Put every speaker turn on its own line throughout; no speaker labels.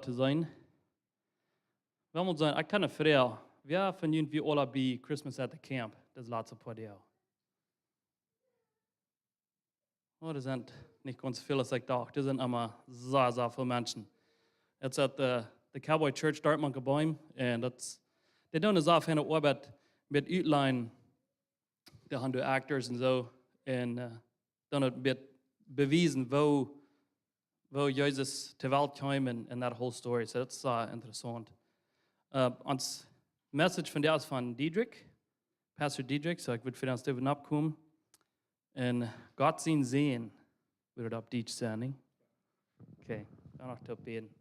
te zijn. We moeten zijn, ik kan een verhaal. Wer van jullie wie alle bij Christmas at the camp, das laatste paar jaar? Oh, das sind nicht ganz viele, als ich dachte. Das sind immer sehr, sehr viele Menschen. Jetzt hat the Cowboy Church Dartmouth gebaut und die tun sehr viel Arbeit mit Outline, die haben die Actors und so, und dann wird bewiesen, wo Jesus zur Welt kam in that whole story. So das ist sehr interessant. Ons message von der ist von Diedrich, Pastor Diedrich, so ich würde für uns Steven abkommen. Und Gott sehen, würde auf Deutsch sagen. Okay, dann noch zu beten.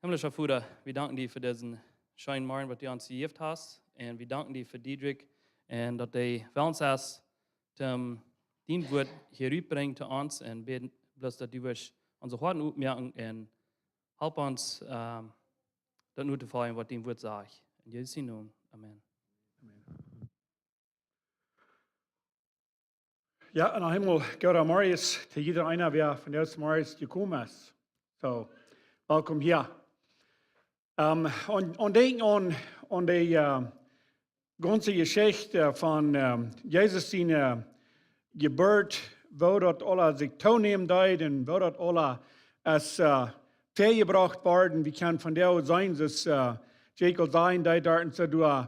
Himmlischer Vater, wir danken dir für diesen schönen Morgen, was du uns gegeben hast. Und wir danken dir für Diedrich und dass du uns hast, dein Wort hier rüberbringen zu uns und beten, bloß dass du unsere Worte aufmerken und help uns, das nur zu folgen, was dein Wort sagt. In Jesu Namen. Amen.
Ja, en helemaal goede morgen til jeder einer, wer von der morgens gekommen ist. So, welkom hier. Und denken an die ganze Geschichte von Jesus seine Geburt, wo dort alle sich teilnehmen und wo dort alle als vergebracht worden, wie kann von der sein, dass Jekyll sein, die dort und so durch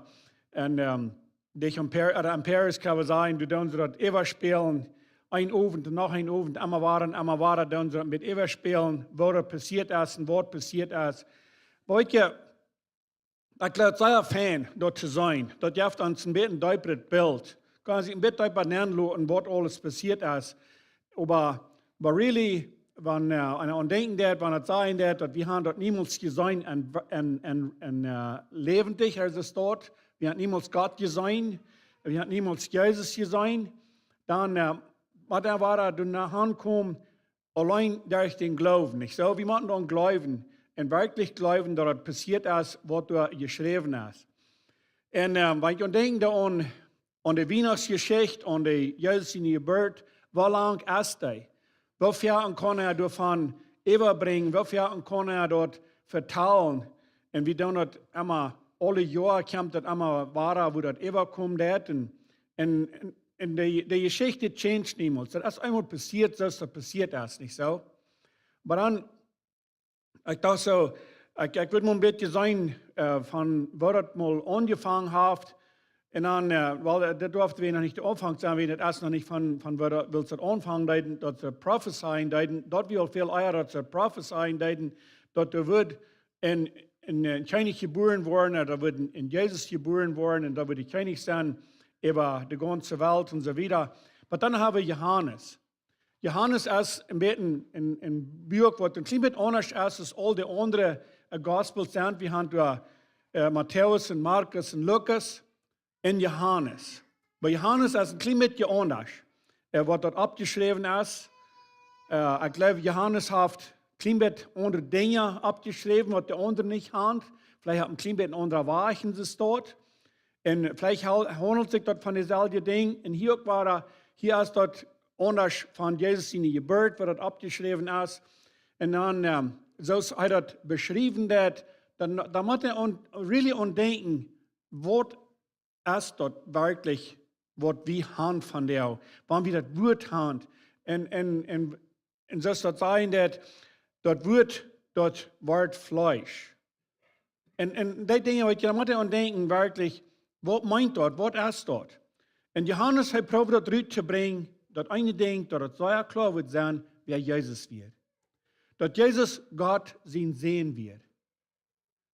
und dich am Paris kann sein, du dann so das Eva spielen, ein Abend und noch ein Abend, einmal waren, dann so mit Eva spielen, wo das passiert ist und was passiert ist. Weil ich glaube, sehr Fan dort zu sein, dort gibt uns ein bisschen deutliches Bild, kann sich ein bisschen nennen lassen, was alles passiert ist, aber really, wenn einer denken wird, wenn er sagen wird, dass wir haben dort niemals gesehen und lebendig, als es dort, wir haben niemals Gott gesehen, wir haben niemals Jesus gesehen, dann, was er war, du nachher kommen, allein durch den Glauben, nicht so? Wir müssen dann glauben, und wirklich glauben, dass das passiert ist, was du geschrieben hast. Und wenn ich denke an die Weihnachtsgeschichte, an die Jesus in die Geburt, wie lang ist die? Wie viel kann er davon überbringen? Wie viel kann er dort verteilen? Und wir tun das immer, alle Jahre kommt das immer weiter, wo das überkommt. Und die Geschichte changed niemals. Das ist einmal passiert, das passiert ist, nicht so? Aber dann, ich dachte so, ich würde mal ein bisschen sagen, von wo das mal angefangen hat. Und dann, weil das durfte wir noch nicht anfangen sein, wir das erst noch nicht von wo das anfangen, dass prophezeien, dort will viel eher, dass prophezeien, dass da wird in König geboren worden, oder wird in Jesus geboren worden, und da wird die König sein über die ganze Welt und so weiter. Aber dann haben wir Johannes. Johannes ist ein bisschen ein Buch, was ein bisschen anders ist als all die anderen Gospel sind. Wir haben da Matthäus und Markus und Lukas und Johannes. Bei Johannes ist ein bisschen anders, was dort abgeschrieben ist. Ich glaube, Johannes hat ein bisschen andere Dinge abgeschrieben, was die anderen nicht haben. Vielleicht hat ein bisschen andere Weichen dort. Und vielleicht handelt sich dort von denselben Dingen. Und hier ist dort anders von Jesus in die Geburt, was dort abgeschrieben ist. Und dann, so hat er beschrieben, dann muss er really denken, was ist dort wirklich, was wir haben von der, wann wir das Wort haben. Und so soll sein, dass das Wort Fleisch. Und die Dinge, da muss er denken, wirklich, was meint dort, was ist dort? Und Johannes hat probiert, das rüberzubringen, dass eine Ding, dass es sehr klar wird sein, wer Jesus wird. Dass Jesus Gott sehen wird.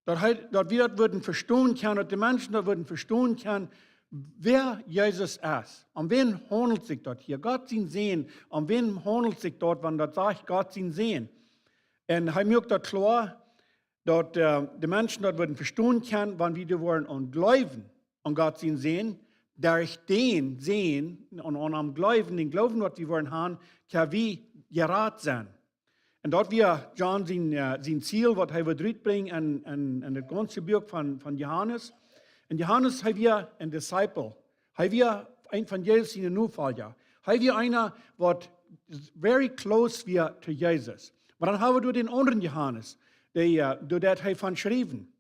Dass wir das würden verstehen können, dass die Menschen das würden verstehen können, wer Jesus ist. Um wen handelt sich dort hier? Gott sehen. Um wen handelt sich dort, wenn das sagt, Gott sehen? Und er macht das klar, dass die Menschen das würden verstehen können, wenn wir wollen und glauben an Gott sehen. Durch den Sehen und am Glauben, den Glauben, was wir wollen haben, kann wir gerat sein. Und dort wir John sein Ziel, was er wird bringen, an das ganze Buch von Johannes. Und Johannes haben wir ein Disciple, haben wir ein von Jesus in den Nachfolger, haben wir einer, was very close wir zu Jesus. Maar dan hebben we den anderen Johannes, door dat hij van schreven.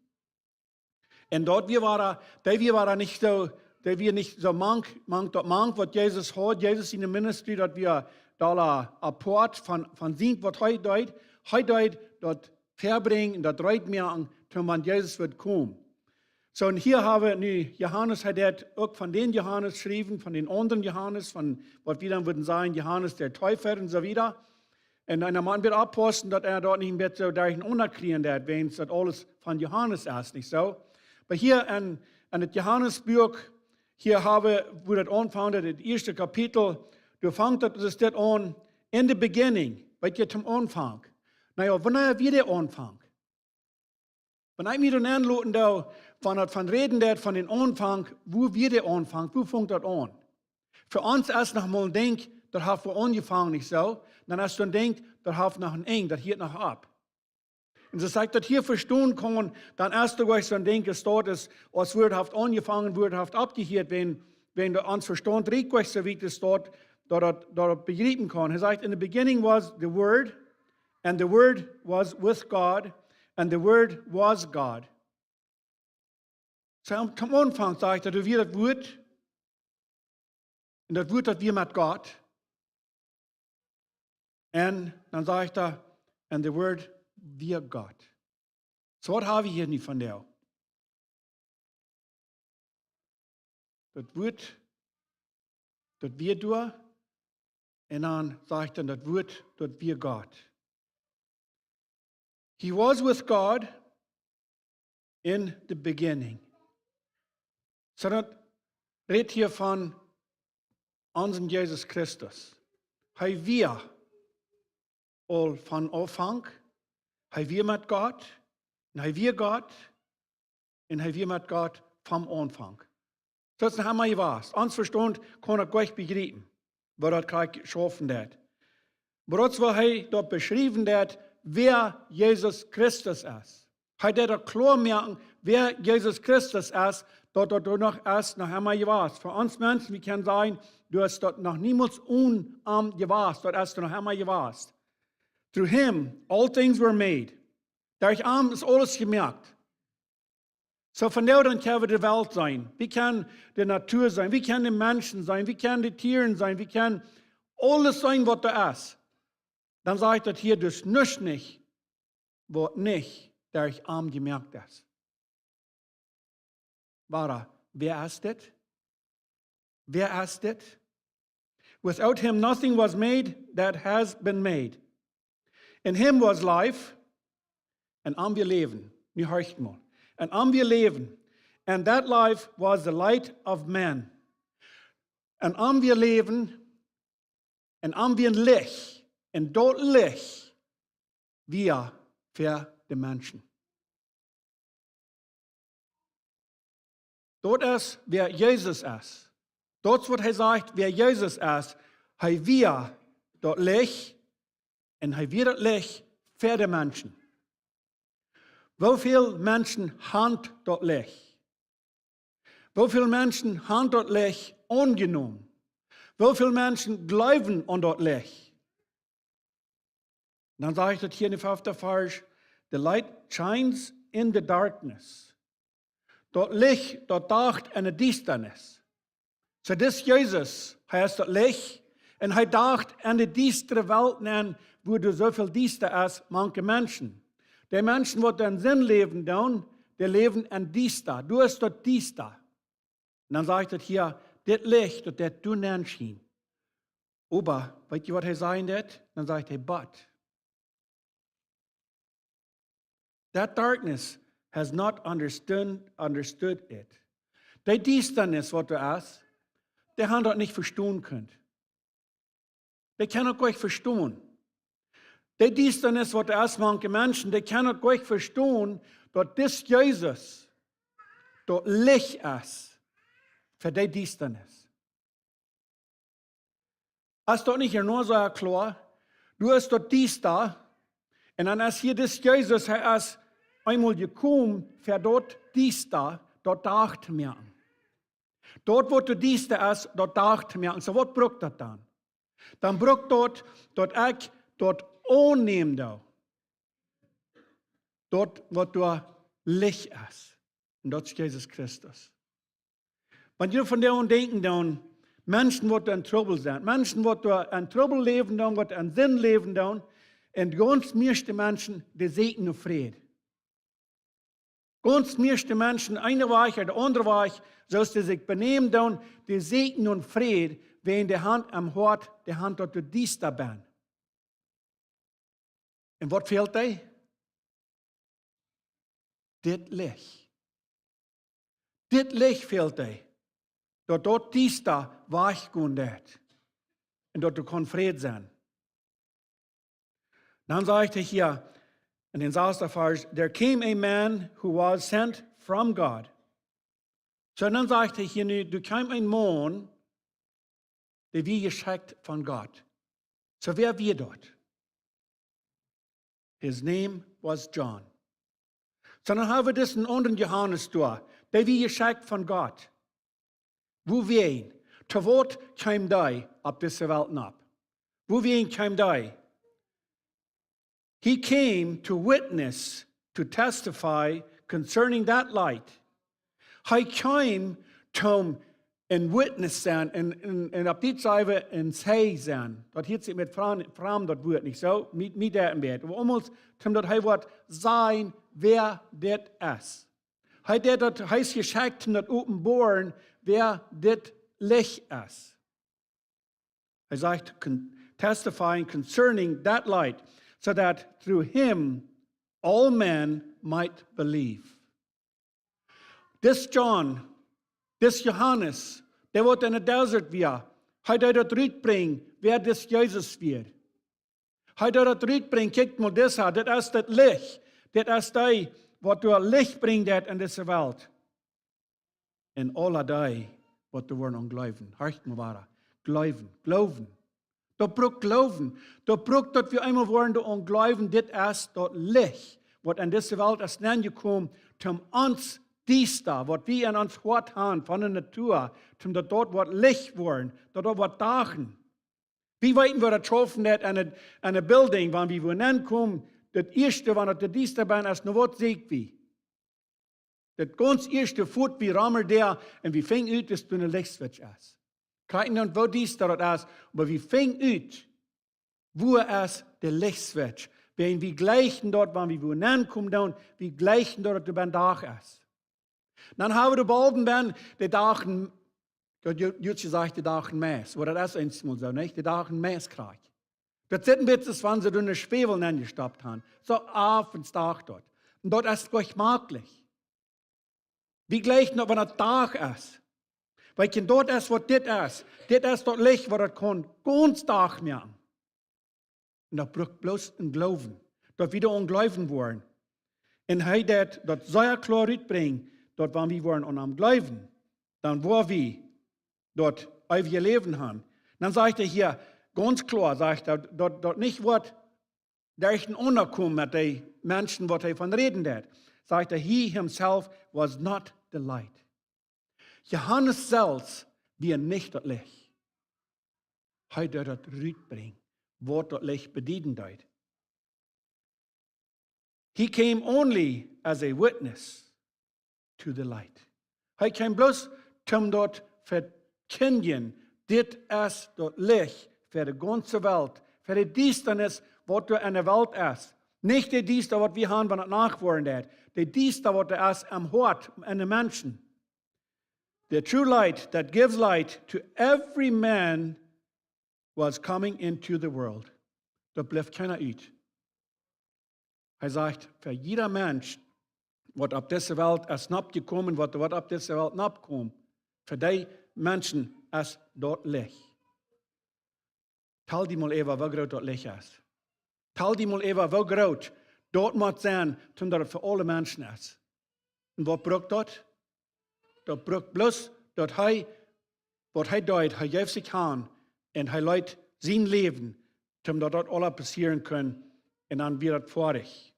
En dort wir waren nicht so, der wir nicht so mank, was Jesus hat, Jesus in der Ministry, dass wir da Apport von sehen, was heute dort verbringen, dort reit merken, wenn Jesus wird kommen. So, und hier haben wir nu, Johannes hat auch von den Johannes geschrieben, von den anderen Johannes, von was wir dann würden sagen, Johannes der Täufer und so weiter. Und einer Mann wird abposten, dass dort nicht mehr so darin unerklären wird, wenn es das alles von Johannes ist, nicht so? Aber hier an das Johannesbuch, hier wo das anfängt, das erste Kapitel, du fängst das an, in der Beginning, bei dir zum Anfang. Naja, wann wird der Anfang? Wenn ich mir dann anluten, von reden, von den Anfang, wo wird der Anfang, wo fängt das an? Für uns erst noch mal denkt, das hat wir angefangen, nicht so. Dann erst dann denkt, das hat noch ein Eng, das hielt noch ab. Und so sagt, dass hier verstehen kann, dann erst durch so ein Denken dort ist, als würde haft angefangen, würde haft abgehört, wenn der uns Verstand richtig so wie es dort begreifen kann. Er sagt, in the beginning was the Word, and the Word was with God, and the Word was God. So am Anfang sagt er, du wirst das Wort, und das Wort, das wir mit Gott. Und dann sagt er, and the Word wir Gott. So was habe ich hier nicht von der. Das wird, das wir durch, und dann sagt er, das wird, das wir Gott. He was with God in the beginning. So das redet hier von unserem Jesus Christus. Hij wir all von Anfang. Hij wir mit Gott, und hij wir Gott, und hij wir mit Gott vom Anfang. So ist haben wir was. Uns Verstand kann er gleich begreifen, was er gerade geschaffen hat. Aber das, was er dort beschrieben hat, wer Jesus Christus ist. Er hat er klar merken, wer Jesus Christus ist, dort noch erst noch haben wir was. Für uns Menschen, wir können sagen, du hast dort noch niemals gewasst, dort erst noch haben wir gewasst. Through him, all things were made. Durch ihn ist alles gemerkt. So von der dann können wir die Welt sein. Wir können die Natur sein. Wir können die Menschen sein. Wir können die Tiere sein. Wir können alles sein, was da ist. Dann sagt er hier, das nichts nicht, was nicht durch ihn gemerkt ist. Wer ist das? Wer ist das? Without him nothing was made that has been made. In him was life, and wir leben. Nu horcht mal. And wir leben. And that life was the light of man. And wir leben, and wir Licht. Und dort Licht, wir für die Menschen. Dort ist, wer Jesus ist. Dort, was er sagt, wer Jesus ist, wir dort Licht. Und er wird das Licht für die Menschen. Wie viele Menschen haben das Licht? Wie viele Menschen haben das Licht angenommen? Wie viele Menschen glauben an das Licht? Dann sage ich das hier in der 5. Vers. The light shines in the darkness. Das Licht, das dacht in der Düsternis. So das Jesus heißt das Licht. Und er dacht an die düstere Welt nennen, wo du so viel düster ist, manche Menschen. Die Menschen, die den Sinn leben, die leben in düster. Du bist dort düster. Und dann sagt er hier, das Licht, das du nennst ihn. Aber, weißt du, was er sagen wird? Dann sagt er, but. That darkness has not understood it. Die Düsternis, was du hast, die haben das nicht verstehen können. Die können das gar nicht verstehen. Die Düsternis, was du hast, manche Menschen, die können das gar nicht verstehen, dass das Jesus, das Licht ist für die Düsternis. Ist das nicht nur so klar? Du hast dort düster, und dann ist hier das Jesus, er ist einmal gekommen, für dort düster, dort dacht mir. Dort, wo du düster ist, dort dacht mir. So, was braucht das dann? Dann braucht dort ich, dort annehmen da. dort, wo du Licht ist. Und dort ist Jesus Christus. Wenn ihr von der denken, dann Menschen, die in Trouble sind, Menschen, die in Trouble leben, die in Sinn leben, und ganz meiste Menschen, die Segen und Frieden. Ganz meiste Menschen, eine Weich oder andere Weich, so dass die sich benehmen, dann die Segen und Frieden, wenn die Hand am Hort, die Hand dort dies da bin. Und was fehlt dir? Das Licht. Das Licht fehlt dir. Dort dies da weich gehen wird. Und dort du kannst Frieden sein. Dann sagt er hier in den Vers, there came a man who was sent from God. So dann sagt er hier, du kam ein Mann, der wie geschickt von Gott. So wer wir dort? His name was John. So dann haben wir diesen anderen Johannes da, der wie geschickt von Gott. Wo wir ihn? Zu Wort kam da ab dieser Welt ab. Wo wir ihn kam da? He came to witness, to testify concerning that light. He came zum ein Witness sein, en op die Zeit ein Sei sein. Dat hielt sich mit Frauen das Wort nicht so, mit der Wert. Aber almost zum dat hij wat sein, wer das ist. Hij ist geschickt zum dat openbaren, wer das Licht ist. Er sagt, testifying concerning that light, so that through him all men might believe. This John, this Johannes, der wird in der Desert wir. Hij dort uitbrengen, wer das Jesus wird. Hij dort uitbrengen, kijk mal das her, das ist das Licht. Das ist das, was du Licht bringt in diese Welt. Und alle die, was du wollen glauben. Hört mal wahr. Glauben. Da braucht Glauben. Da braucht, dass wir einmal wollen, da glauben, das ist das Licht, was in diese Welt ist gekommen, um uns dies da, was wir in uns Hort haben, von der Natur, zum dort was Licht wollen, dort was Dachen. Wie weit wir das schaffen, an eine Building, wenn wir wohin kommen, das erste, wenn das dies da bin, ist noch was sieht wie. Das ganz erste Foot, wie rammer der, und wir fängt ut, dass du eine Lichtswitch ist. Kijken dan wo dies dort ist, aber wir fängt ut, wo es der Lichtswitch. Wenn wir gleichen dort, wenn wir wohin kommen, dann, wir gleichen dort, der Dach ist. Dann haben wir die Balden, die Dachen, Gott sagt, die Dachen Mess, oder das ist einmal so, nicht? Die Dachen Mess kriegt. Das sind ein bisschen, wenn sie durch eine Schwefel gestoppt haben. So auf ins Dach dort. Und dort ist es gleich möglich. Wie gleich noch, wenn das Dach ist. Weil dort ist, was das ist. Das ist dort Licht, was das kann ganz Dach machen. Und da braucht bloß ein Glauben. Dort wieder Glauben wollen. Und er das sehr klar bringen, dort, wenn wir wollen und am Glauben, dann wo wir dort ewige Leben haben. Dann sagt er hier, ganz klar, sagt er, dort nicht wird der echten unterkommen mit den Menschen, was er von reden hat. Sagt er, he himself was not the light. Johannes selbst wir nicht das Licht. Er das bringen, was das Licht bedienen dort. He came only as a witness to the light. Er kam bloß zum dort verkündigen, das ist das Licht für die ganze Welt, für die Dienstnis, was du in der Welt ist. Nicht die Dienst, was wir haben, wenn es nachwollen hat. Die Dienst, was du ist am Hort, an den Menschen. The true light that gives light to every man was coming into the world. Da bleibt keiner ut. Er sagt, für jeder Mensch, was auf dieser Welt ist abgekommen, was auf dieser Welt abkommt, für die Menschen ist dort Licht. Tal die mal eben, wo groß dort Licht ist. Tal die mal eben, wo groß dort muss sein, zum dort für alle Menschen ist. Und was braucht dort? Dort braucht bloß, dass was er deut, er gibt sich an und er leitet sein Leben, zum dort alles passieren können und dann wird das vorig.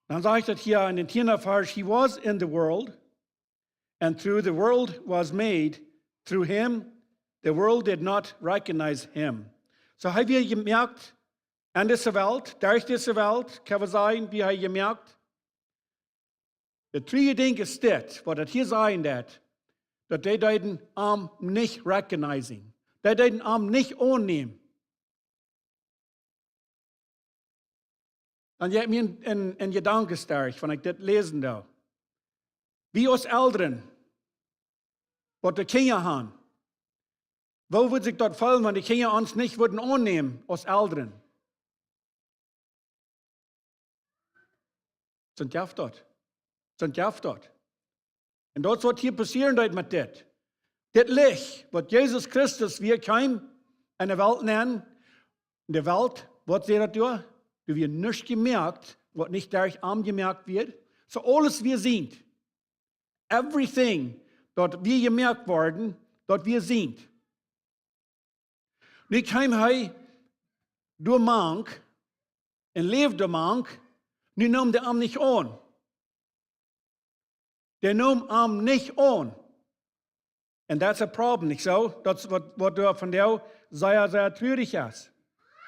Dann sagt er hier in den 10. Vers, he was in the world, and through the world was made, through him, the world did not recognize him. So haben wir gemerkt, En deze wereld, durch deze wereld, kan we zeggen, wie hij gemerkt, de drie dingen is dit, wat het hier zijn dat die deiden niet recognizing. Die deiden niet aannemen. En je hebt me een gedanke sterk, wanneer ik dit lezen doe. Wie als ouderen, wat de kinderen hebben, wo würde sich dort fallen, wenn die Kinder uns nicht würden annehmen als Eltern? Sind ja dort. Sind ja dort. Und das wird hier passieren mit dit. Dit Licht, was Jesus Christus wir kein in der Welt nennen, in der Welt, was sie dadurch? Du wir nicht gemerkt, was nicht dadurch angemerkt wird. So alles wir sind. Everything, dort wir gemerkt worden, dort wir sind. Nu kwam hij door mank en leefde mank, nu nam de hem niet aan. De nam hem niet aan. En dat is een probleem, niet zo? Dat is wat door van jou zeer treurig is.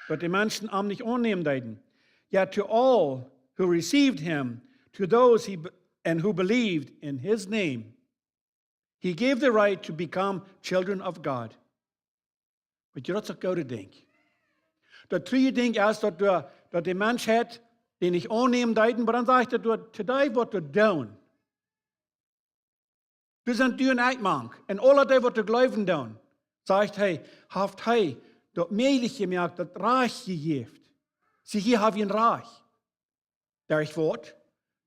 Dat de mensen hem niet aannemen deden. Yet to all who received him, to those who believed in his name, he gave the right to become children of God. Weet je dat zo gouden ding? Dat drie ding is dat de mens heeft die niet aannemen deiden, maar dan zegt hij dat today wat we doen. We zijn du en uitmank. En alle die wat we geloven doen, zegt hij, heeft hij dat meilig gemerkt, dat reich gegeven. Zie, hier heb je een reich. Durch wat?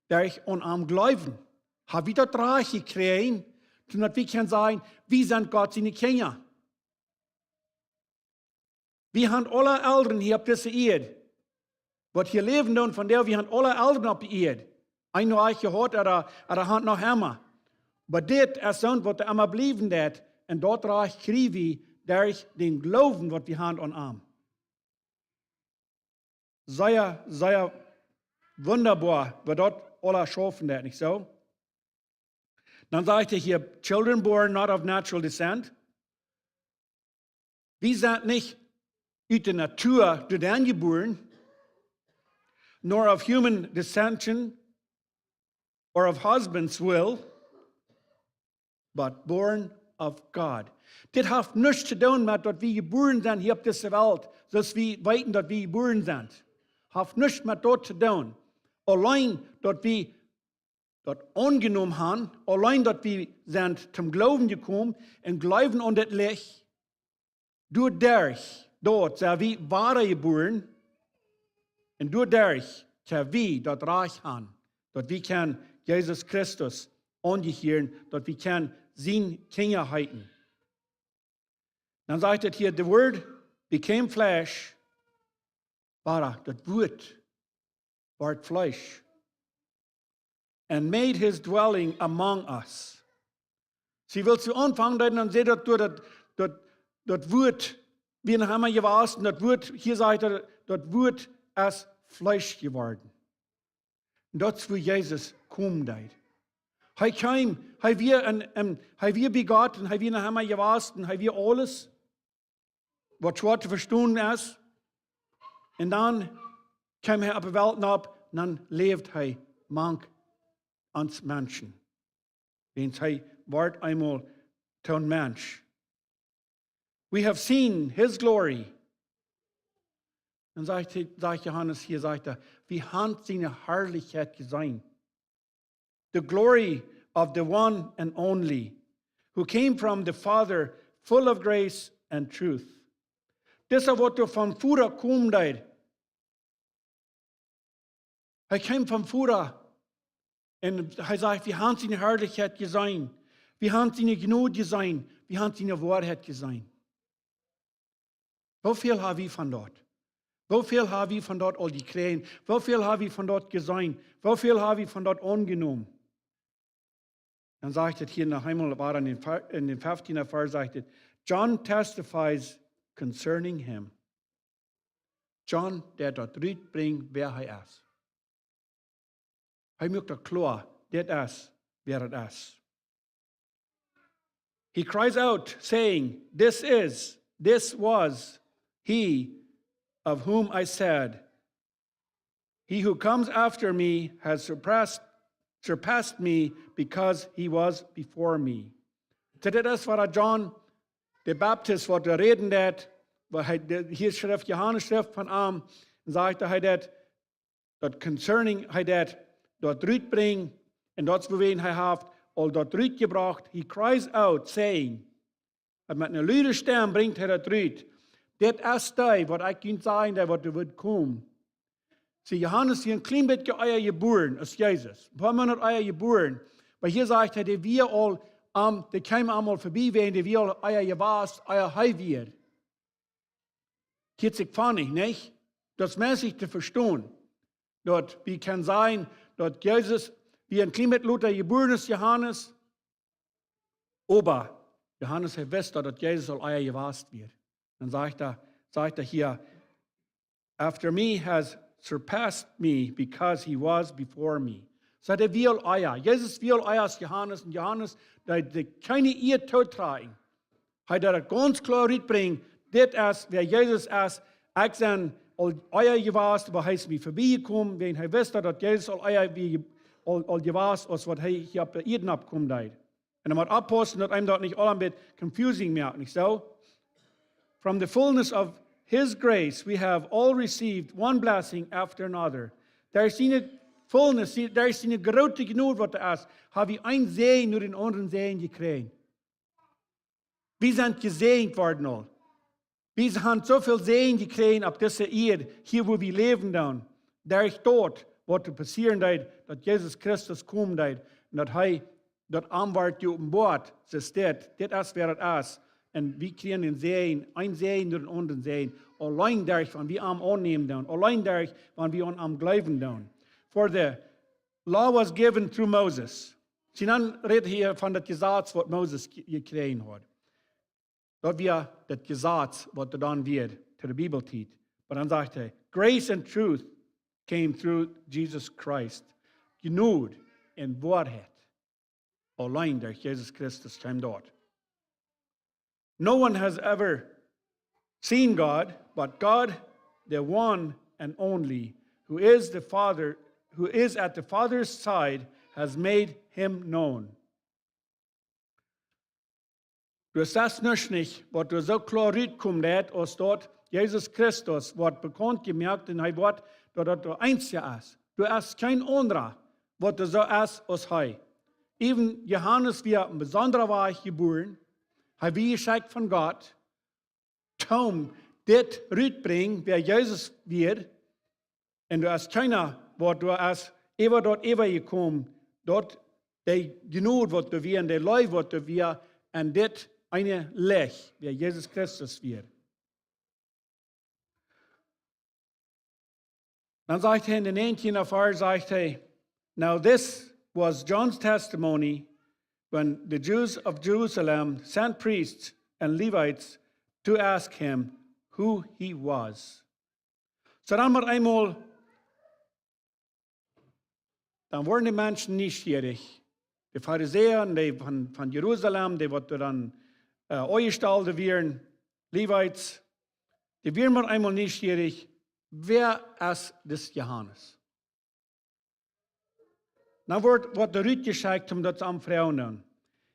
Durch aan hem geloven. Heb je dat reich gekregen, zodat we kunnen zeggen, we zijn God zijn kinderen. Wir haben alle Eltern hier auf dieser Erde. Was hier leben tun von der, wir haben alle Eltern auf der Erde. Ein nur euch gehört, oder hat noch immer. Aber das ist so, was der immer blieben wird. Und dort reich kriegen wir durch den Glauben, was wir haben an ihm. Sehr wunderbar, was dort alle schaffen wird, nicht so? Dann sagt er hier, children born not of natural descent. Wir sind nicht uit de natuur door de geboren, nor of human descension, or of husband's will, but born of God. Dit heeft niets te doen met dat we geboren zijn hier op deze wereld, zoals we weten dat we geboren zijn. Heeft niets met dat te doen. Alleen dat we dat aangenomen hebben, alleen dat we zijn zum Glauben gekomen en geloven aan dit licht, door derg. Dort zijn we ware geboren en doordat zijn we dat reich aan. Dat we kan Jezus Christus aangehoren, dat we kan zijn kinderen heten. Dan zegt het hier, the word became flesh, maar dat woord werd vlees. And made his dwelling among us. Sie will zu Anfang dann sehen, dat woord wir haben wir gewasen, das Wort, hier sagt er, das Wort ist Fleisch geworden. Und das ist, wo Jesus kommt. Er kam, er wir begotten, er wir haben wir gewasen, er wir alles, was schwer zu verstehen ist. Und dann kam er auf die Welt ab, und dann lebt er manch ans Menschen. Wenn er wird einmal ein Mensch. We have seen his glory. Dann sagt Johannes hier, sagt er, wir haben seine Herrlichkeit gesehen. The glory of the one and only, who came from the Father, full of grace and truth. Das ist, was du von Fuhrer kommt. Er kam vom Fuhrer und er sagt, wir haben seine Herrlichkeit gesehen. Wir haben seine Gnade gesehen. Wir haben seine Wahrheit gesehen. Wofür haben wir von dort? Wofür haben wir von dort all die Krähen? Wofür haben wir von dort gesehen? Wofür haben wir von dort angenommen? Dann sagt es hier noch einmal, war in den 15. Vers, sagt es, John testifies concerning him. John, der dort bringt, wer er ist. Er macht klar, das ist, wer er ist. He cries out, saying, this was he of whom I said, he who comes after me has surpassed me because he was before me. Dit is wat John de Baptist wat reden dat, hier schrift Johannes schrift van aan, en sagte hij dat concerning hij dat uitbrengt en dat bewen hij heeft al dat uitgebracht. He cries out saying, en met een luide stem brengt hij dat uit. Dit is die wat ik kan zeggen dat wat er wordt komen. Zie, Johannes hier een klein beetje eier geboren als Jezus. Een paar maanden eier geboren. Maar hier zegt hij, dat wir al die kwamen allemaal voorbij waren, die wir al eier gewaast, eier hij weer. Geht sich funny, nicht? Das ist mäßig zu verstehen. Dort, wie kann sein, dass Jesus, wie ein klein bisschen Luther geboren ist, Johannes, aber Johannes hat gewusst, dass Jesus al eier gewaast wird. Dann sagt er hier, after me has surpassed me because he was before me. So der will Eier. Jesus will Eier als Johannes. Und Johannes, der keine ihr Tod tragen. Hat er ganz klar mitbringen, das ist, wer Jesus ist, ich sein Eier gewasst, aber heißt mich vorbeigekommen, wenn er wusste, dass Jesus Eier gewasst, als was er hier auf der Erde abkommen hat. Und er muss abposten, dass einem dort nicht all ein bisschen confusing merkt, nicht so? From the fullness of His grace, we have all received one blessing after another. Daar is eine Fullness, daar is eine grote genoeg wat er is. Habe ich ein Segen nur den anderen Segen gekriegt. Wir sind gesegnet worden al. Wir haben so viel Segen gekriegt auf dieser Erde, hier wo wir leben dann. Da ist dort, was passieren wird, dass Jesus Christus kommen wird und dass er das Anwalt auf dem Bord ist. Das ist, wer es ist. Und wir kriegen den Segen, ein Segen durch den anderen Segen. Allein dadurch, wenn wir am annehmen dann. Allein dadurch, wenn wir am glauben dann. For the law was given through Moses. Sie dann redet hier von dem Gesetz, was Moses gekriegt hat. Dort wir das Gesetz, was dann wird, zu der Bibel tut. Aber dann sagt er, Grace and truth came through Jesus Christ. Genug in Wahrheit. Allein durch Jesus Christus kam dort. No one has ever seen God, but God, the one and only, who is the Father, who is at the Father's side, has made him known. Du sagst nicht, was du so klar rauskommt, als dort Jesus Christus wird bekannt gemerkt und er wird, dass du Einzige ist. Du hast kein anderer, was du so ist als er. Even Johannes, wie ein besonderer war geboren, er wie geschickt von Gott, Tom, das rütbringen, wer Jesus wird, und du hast keiner, wo du hast, dort gekommen, dort, der genug, was du wir, und der Leib, was du wir, und das eine Lech, wer Jesus Christus wird. Dann sagt er in den 19. Vers, sagt er, now this was John's testimony when the Jews of Jerusalem sent priests and Levites to ask him who he was. So dann wird einmal, dann wurden die Menschen neugierig. Die Pharisäer, die von Jerusalem, die wird dann eingestellt werden, Levites, die werden einmal neugierig, wer ist das Johannes? Dann wird der Rüt geschickt, um das zu fragen.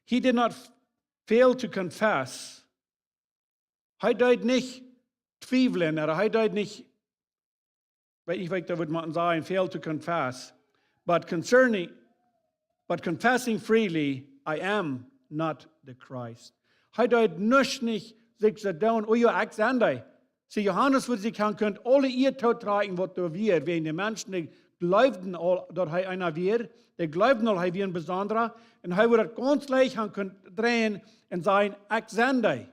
He did not fail to confess. Er deut nicht zweifeln, oder er deut nicht, ich weiß, da würde man sagen, fail to confess. But confessing freely, I am not the Christ. Er deut nicht sich so down, oh ja, ich sende. Sie Johannes würde sich können alle ihr Tod tragen, was da wird, wenn die Menschen, die glaubten, dass er einer wird, die glaubten, dass er ein Besonderer, und er würde ganz leicht drehen und sagen, ich sende.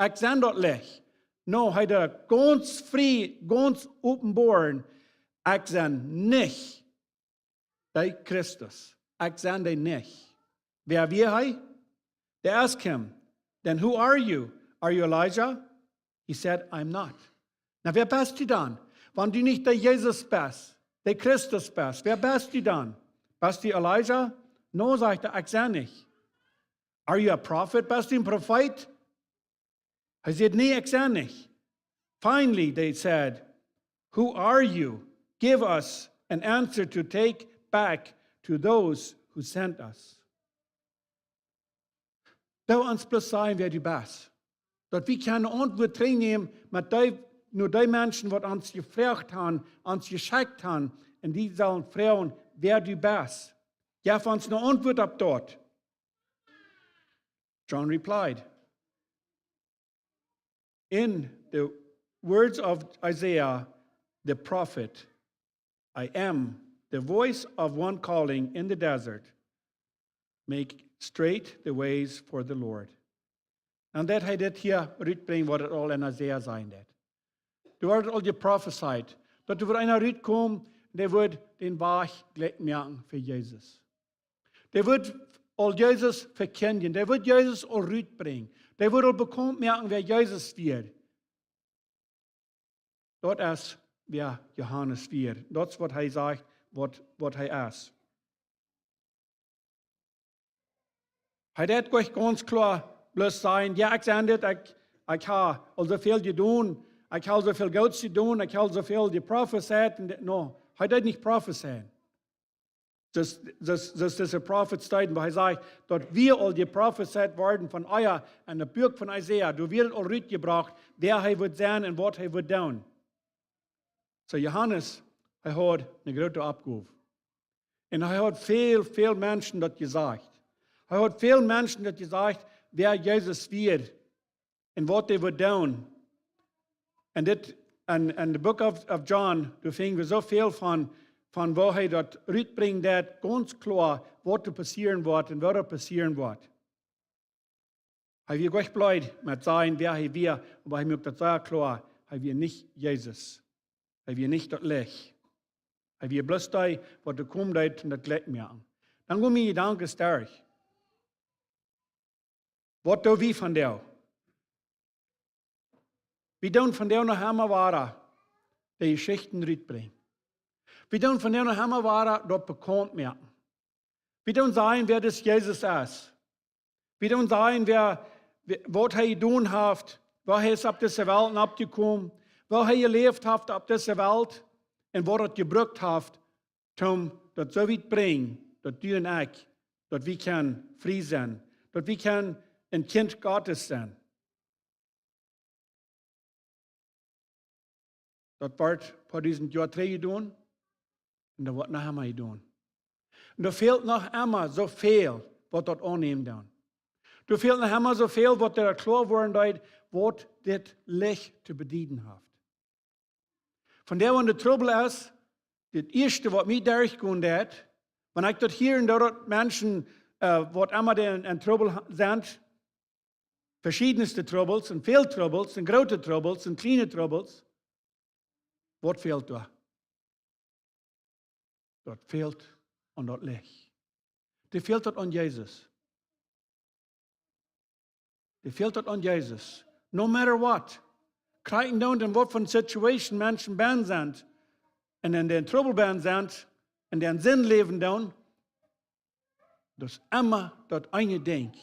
Ich sende dich. No, er hat ganz frei, ganz offenbaren, ich sende nicht der Christus. Ich sende nicht. Wer wir er? They asked him, then who are you? Are you Elijah? He said, I'm not. Na, wer bist du dann? Wenn du nicht der Jesus bist, der Christus bist, wer bist du dann? Bist du Elijah? No, sagt er, ich sage nicht. Are you a prophet? Bist du ein Prophet? Er sagt, nee, ich sage nicht. Finally, they said, "Who are you? Give us an answer to take back to those who sent us." Dat ons plus zijn wer die best. Dat we kunnen antwoord terugnemen met nur die Menschen, die uns gefragt haben, uns geschickt haben, und die sollen fragen, wer du bist. Gib uns eine Antwort ab dort. John replied, in the words of Isaiah, the prophet, I am the voice of one calling in the desert, make straight the ways for the Lord. En dat hij dit hier uitbrengt, wat het al in Isaiah zijn dat. Er wordt al geprophesied, dat er voor einer uitkomt, der wird den Weg gleich merken für Jesus. Der wird al Jesus verkennen, der wird Jesus al uitbrengen. Der wird al bekannt merken, wer Jesus wird. Dat is wer Johannes wird. Dat is wat hij sagt, wat hij is. Hij deed euch ganz klar bloß sagen, ja, ich sage dit, ich habe al zoveel gedaan, ich habe zoveel Geld gedaan, ich habe zoveel geprophesied. No, hij deed niet prophesied. Das ist ein Prophet-Stein, wo er sagt, dass wir all geprophesied worden von euer, an der Buch von Isaiah, du wirst all gebracht, wer er wird sein und was er wird tun. So Johannes, er hat eine große Abgabe. Und er hat viel Menschen das gesagt. Er hat viele Menschen das gesagt, wer Jesus wird und was er wird tun. Und das, in the book of John, da finden wir so viel von wo er das uitbringt, dat ganz klar, was da passieren wird und was da passieren wird. Er wird gleich bleiben mit sein, wer er wird, aber er macht das sehr klar, er wird nicht Jesus. Er wird nicht das Licht. Er wird bloß das, was da kommt, und das Licht merken. Dann kommen die Gedanken stark. Was tun wir von der? Wir tun von der noch einmal weiter, die Geschichten uitbringen. Wir tun von der noch einmal weiter, dort bekannt merken. Wir tun sagen, wer das Jesus ist. Wir tun sagen, was er getan hat, was er ist auf dieser Welt abgekommen, was er gelebt hat auf dieser Welt und was er gebraucht hat, um das so weit zu bringen, dass du und ich, dass wir können frei sein, dass wir können ein Kind Gottes sein. Das wird vor diesem Jahr 3 getan und das wird noch einmal getan. Und da fehlt noch einmal so viel, was dort annehmen dann. Da fehlt noch einmal so viel, was da klar worden ist, was das Licht zu bedienen hat. Von der, wenn der Trouble ist, das Erste, was mich durchgehen hat, wenn ich dort hier und dort Menschen, was immer in Trouble sind, verschiedenste Troubles und viele Troubles und große Troubles und kleine Troubles, was fehlt da? Dort fehlt an dort Licht. Die fehlt dort an Jesus. Die fehlt dort an Jesus. No matter what. Kriegen down in what von Situation Menschen ben sind und in den Trouble ben sind und den Sinn leben down, das immer dort eine Denk.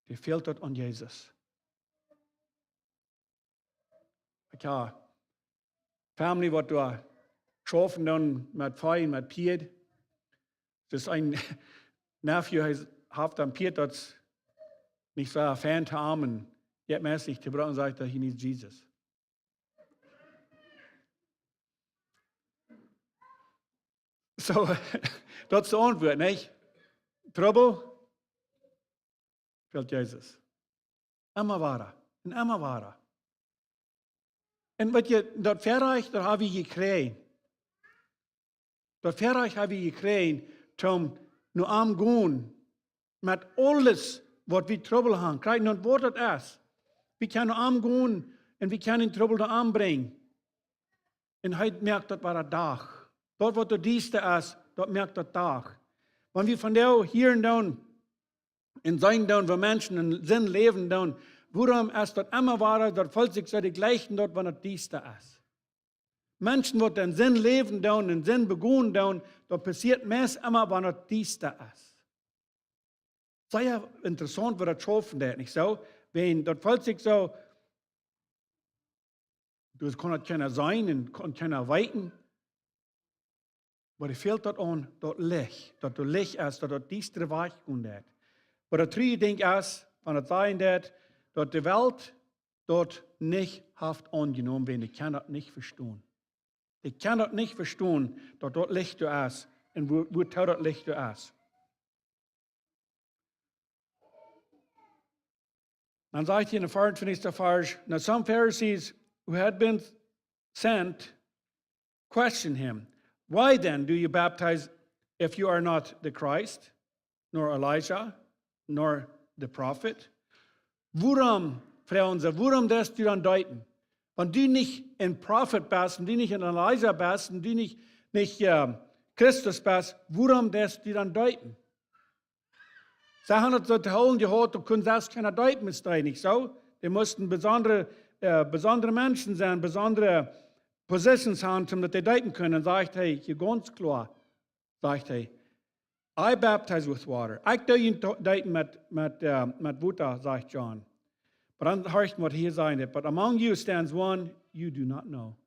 Die fehlt dort an Jesus. Ich habe Family, was da geschaffen dann mit Fein, mit Pied. Das ist ein Nephew, hat am Pied dort nicht so ein Fan zu haben. Jetzt mäßig, die Braut sagt, he needs Jesus. So, das ist die Antwort, nicht? Trouble, fehlt Jesus. Immer weiter, und immer weiter. Und wat je, dat verreich, dat habe ich gekriegt. Dat verreich habe ich gekriegt, um nur am gehen, mit alles, was wir Trouble haben. Krijg nur was das ist. Wir können nur am gehen und wir können Trouble nur anbringen. Und heute merkt das war der Tag. Dort, was der Dienste ist, dort merkt das Tag. Wenn wir von der hier und da in sein da, wo Menschen in Sinn leben da, worum ist dort immer war, dort folgt sich so die gleichen dort, wenn das Dienste ist. Menschen, die den Sinn leben da, den Sinn begonnen da, dort passiert meist immer, wenn das Dienste ist. Sehr interessant, wie das schaffen, nicht so? Wenn dort folgt sich so, Du kannst keiner sein und keiner weiten. Aber es fehlt dort an, dort Licht, dort du Licht ist, dort diestere Weich und das. Aber der drei Ding ist, von der sein, dort die Welt dort nicht haft angenommen werden. Ich kann das nicht verstehen. Ich kann das nicht verstehen, dass dort Licht du ist und wo tau dort Licht du ist. Dann sagt hier in der 24. Vers, now some Pharisees who had been sent questioned him, why then do you baptize if you are not the Christ, nor Elijah, nor the prophet? Warum, Frauen, warum lässt du dann deuten? Wenn du nicht ein Prophet bist, und du nicht ein Elijah bist, und du nicht Christus bist, warum lässt du dann deuten? Sie haben das so zu holen gehabt, du kannst das keiner deuten mit dir, nicht so? Die mussten besondere Menschen sein, besondere Positions haben, damit die deuten können. Sagt er, hier ganz klar, sagt er, I baptize with water. Ich tue ihn deuten mit Wasser, sagt John. But dann hörst du, was hier sagt. But among you stands one you do not know.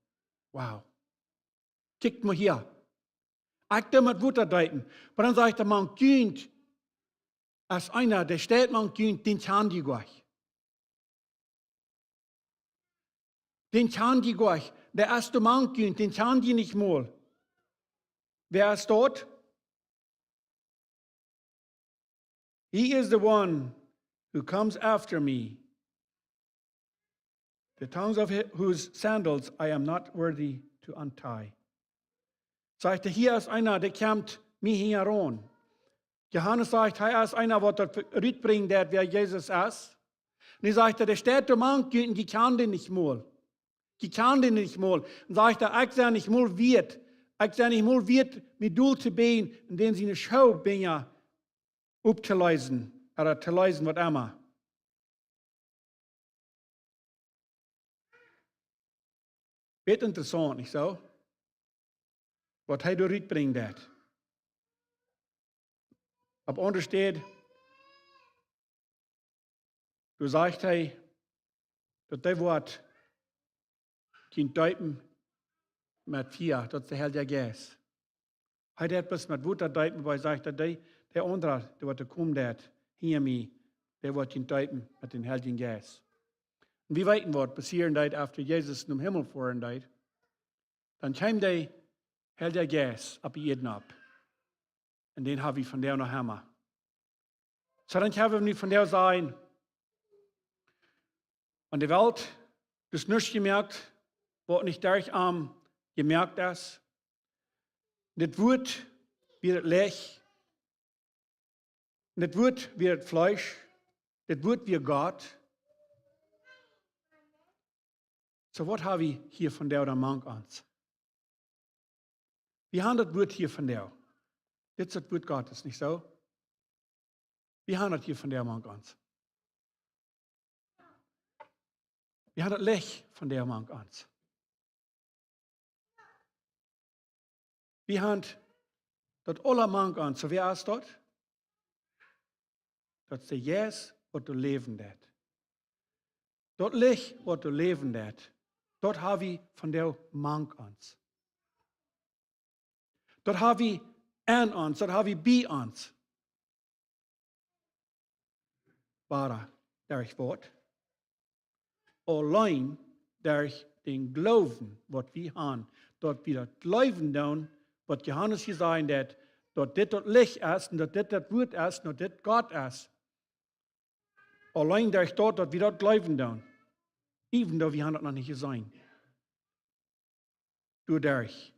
Wow. Kickt mal hier. Ich tue mit Wasser deuten. Aber dann sagt er, man kennt, als einer, der steht, man kennt, den kann die gleich. Den kann die gleich. Der erste Mann kennt, den kann die nicht mal. Wer ist dort? He is the one who comes after me, the tongues of whose sandals I am not worthy to untie. Sagt er, hier ist einer, der kommt mir heran. Johannes sagt, hier ist einer, der Ritt bringt, der wer Jesus ist. Und er sagt, der steht der Mann, die kann den nicht mal. Die kann den nicht mal. Und sagt er, ich sage nicht mal wird. Ich sage nicht mal wird, mit Dul zu beten, in dem sie eine Show bin ja, aufzulesen, oder zu lesen, was immer. Wird interessant, nicht so? Was er da bringt, das. Ab unten steht, du sagst, hey, dass das Wort kein Deuten mit 4, das ist der Herr der Geist. Er hat etwas mit Wutter deuten, weil er sagt, der andere, der wird kommen, der hier mir, der wird kein Deuten mit dem Heiligen Geist. Und wie weiten wird passieren, after Jesus in den Himmel fahren, dann kommt der Heilige Geist ab jeden ab. Und den habe ich von der noch Hammer. So dann haben wir nicht von der sein. Und die Welt, das nicht gemerkt, wird nicht durch gemerkt ist. Das wird wie das Lech. Das wird wie das Fleisch. Das wird wie Gott. So was habe ich hier von der oder Mank ans? Wie haben das Wort hier von der? Das ist das Wort Gottes, nicht so? Wie haben das hier von der Mank ans? Wie haben das Lech von der Mank ans? Wie haben das aller Mank ans? So wer ist dort? Das ist der Jesus, was du leben das. Dort Lech, was du leben das. Dort habe ich von der Mank ans. Dort habe ich an uns, dort habe ich bei uns. Bara, durch Wort. Allein durch den Glauben, was wir haben. Dort wieder Glauben tun, was Johannes gesagt hat, dort das Licht ist, und dort das Wort ist, und das Gott ist. Allein durch dort wir dort Glauben tun. Even though wir haben das noch nicht gesehen. Dadurch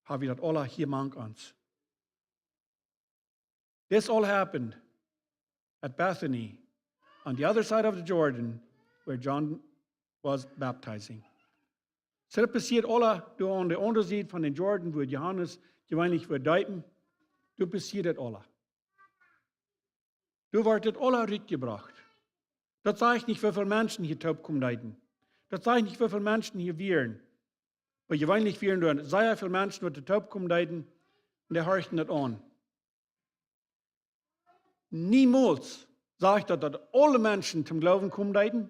have we that all here among us. This all happened at Bethany, on the other side of the Jordan, where John was baptizing. So das passiert alle, du an der Unterseite von den Jordan, wo Johannes gewöhnlich wird deuten, du passiert das alle. Du wirst alle mitgebracht. Das zeigt nicht, wie viele Menschen hier taub kommen deuten. Das zeigt nicht, wie viele Menschen hier wären. Weil gewöhnlich wären da sehr viele Menschen, die taub kommen deuten, und die horchen das an. Niemals sage ich, dass alle Menschen zum Glauben kommen deuten.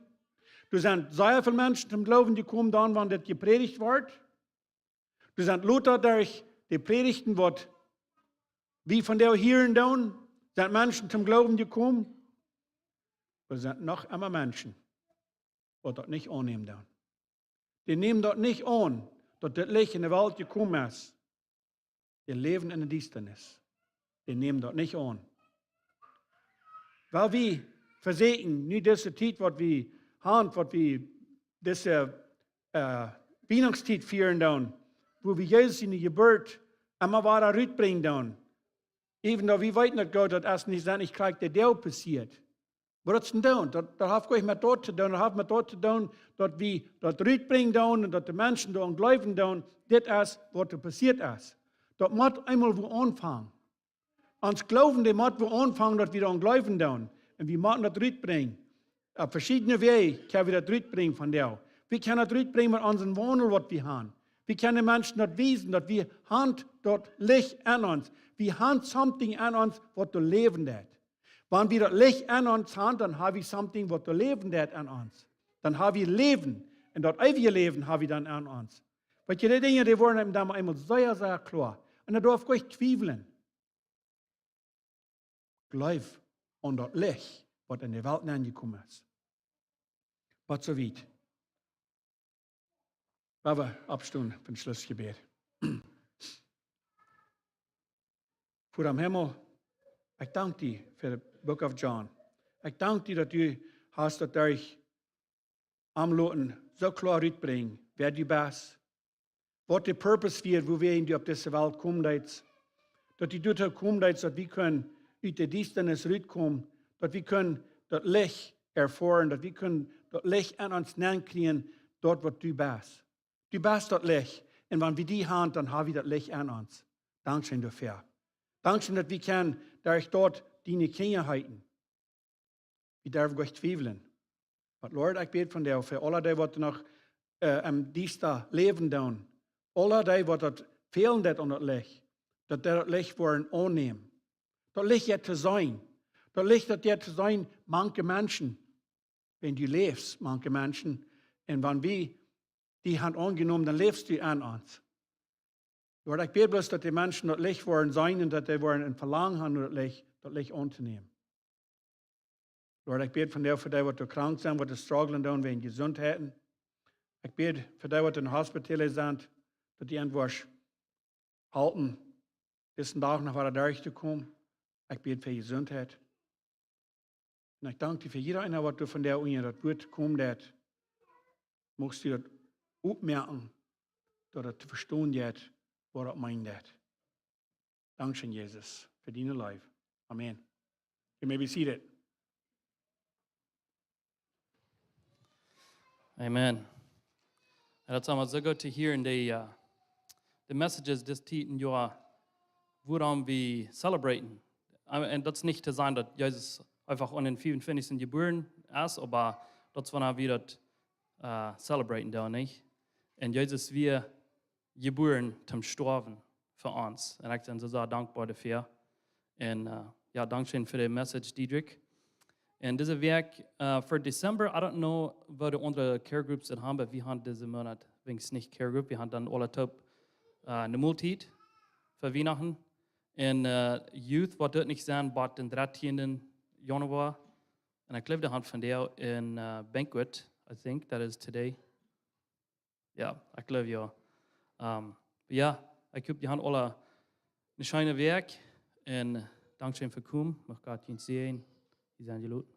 Du sind sehr viele Menschen zum Glauben gekommen, dann, wann das gepredigt wird. Du sind Luther durch die Predigten, wird wie von der hier down, sind Menschen zum Glauben gekommen. Wir sind noch immer Menschen, die das nicht annehmen. Dann. Die nehmen das nicht an, dass das Licht in der Welt gekommen ist. Die leben in der Düsternis. Die nehmen das nicht an. Weil wir versehen, nicht diese Zeit, was wir haben, was wir diese Weihnachtszeit feiern, dann, wo wir Jesus in die Geburt immer weiter rüberbringen. Dann. Even though wir weten nicht, Gott, dass erst nicht sein, ich kriege der Deel passiert. Was ist denn dann? Das hat gleich mit dort zu tun, das hat mit dort zu tun, dass wir das rüberbringen dann und dass die Menschen da glauben dann, das ist, was da passiert ist. Das muss einmal wo anfangen. Ans Glauben, das muss wo anfangen, dass wir da glauben dann. Und wir müssen das rüberbringen. Auf verschiedene Wege können wir das rüberbringen von der. Wir können das rüberbringen mit unserem Wandel, was wir haben. Wir können den Menschen das wissen, dass wir haben dort Licht an uns. Wir haben something an uns, was du leben hat. Wenn wir das Licht an uns haben, dann haben wir something, was du leben hat an uns. Dann haben wir Leben. Und das ewige Leben haben wir dann an uns. Weil die Dinge, die wurden ihm dann einmal sehr, sehr klar. Und da darf ich zweifeln. Glaub an das Licht, was in die Welt angekommen ist. Was so weit. Weil wir abstunden für ein Schlussgebet. Vor dem Himmel, ich danke dir für das Book of John. Ich danke dir, dass du hast das durch am Loten so klar rüberbringen, wer du bist, was der Purpose wird, wo wir in die auf diese Welt kommen, dass die dort kommen, dass wir können aus der Düsternis rüberkommen, dass wir können das Licht erfahren, dass wir können das Licht an uns kriegen, dort, wo du bist. Du bist das Licht. Und wenn wir die haben, dann haben wir das Licht an uns. Dankeschön dafür. Dankeschön, dass wir können, durch dort deine Kinder halten. Wir dürfen euch zweifeln. Aber Lord, ich bete von dir für alle die, die noch am Dienstag leben tun. Alle die, die das fehlen an das Licht. Dass das Licht wollen annehmen. Das Licht jetzt zu sein. Das Licht jetzt zu sein, manche Menschen. Wenn du lebst, manche Menschen. Und wenn wir die Hand angenommen, dann lebst du an uns. Lord, ich bete bloß, dass die Menschen das Licht wollen sein und dass die wollen ein Verlangen haben, das Licht anzunehmen. Lord, ich bete von dir für die, die krank sind, die strugglen tun wegen Gesundheiten. Ich bete für die, die in Hospitalen sind, dass die irgendwas halten, diesen Tag noch weiter durchzukommen. Ich bete für Gesundheit. Und ich danke dir für jeder einer, was du von der Uni das Wort kommt, musst du das aufmerken, dass du zu verstehen wird, was das meint. Dankeschön, Jesus, für deine Life. Amen. You may be seated.
Amen. And it's almost so good to hear in the messages this in your woran wir celebraten. Und das nicht zu sein, dass Jesus einfach an den 24. Geboren ist, aber das war wir das celebraten da nicht. Und Jesus wir geboren zum Sterben für uns. Und ich bin so sehr dankbar dafür. Und ja, Dankeschön für die Message, Diedrich. Und diese Werk für Dezember, I don't know, was die andere Care Groups haben, aber wir haben diesen Monat wenigstens nicht Care Group. Wir haben dann alle top eine Multit für Weihnachten. Und Youth wird dort nicht sein, aber den 13. Januar. Und ich glaube, die haben von der in Banquet, I think, that is today. Ja, ich glaube ja. Ja, ich glaube, die haben alle ein schönes Werk. Und Dankeschön für kommen. Mach Gott Ihnen sehen. Die sind die Leute.